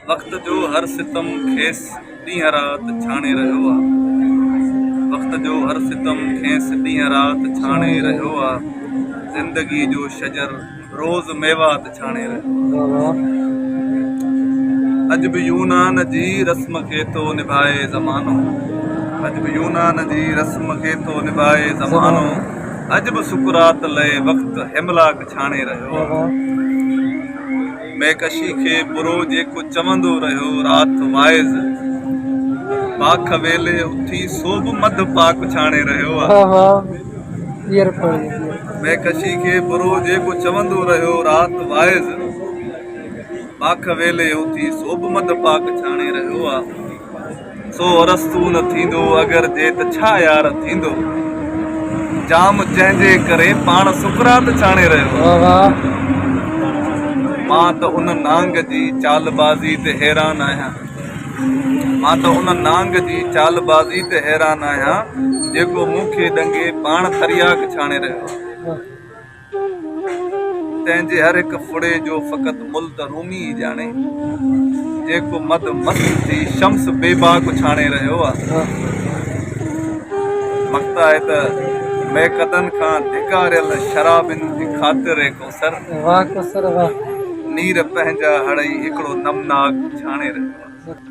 वक्त जो हर सितम खेस ॾींहं राति छाणे रहियो आहे। वक्त जो हर सितम खेस ॾींहं राति छाणे रहियो आहे। ज़िंदगी जो शजर रोज़ मेवात छाणे रहियो आहे। अॼु बि यूनान जी रस्म खे थो निभाए ज़मानो। अॼु बि यूनान जी रस्म खे थो निभाए ज़मानो। अॼु बि सुकुरात लए वक़्तु हिमलाक छाणे रहियो आहे। मैकशी खे बुरो जेको चवंदो रहियो राति वाइज़, पाख वेले उथी सोभ मध पाक छाणे रहियो आहे। मैकशी खे बुरो जेको चवंदो रहियो राति वाइज़, पाख वेले उथी सोभ मध पाक छाणे रहियो आहे। सो अरस्तू न थींदो अगरि जे त छा यार थींदो, जाम जंहिंजे करे पाण सुकरात छाणे रहियो आहे। मां त उन नांग जी चालबाज़ी ते हैरान आहियां। मां त उन नांग जी चालबाज़ी ते हैरान आहियां जेको मूंखे ॾंगे पाण तरियाक छाणे रहियो। तंहिंजे हर हिकु फुड़े जो फ़क़ति मुल्क रूमी ॼाणे, जेको मद मस्त थी शम्स बेबाक छाणे रहियो आहे। मक़ता आहे त मैकदन खां धिकारियल शराबिन जी ख़ातिर कौसर नीर पंहिंजा हड़ई हिकिड़ो नमनाक छाणे रहियो आहे।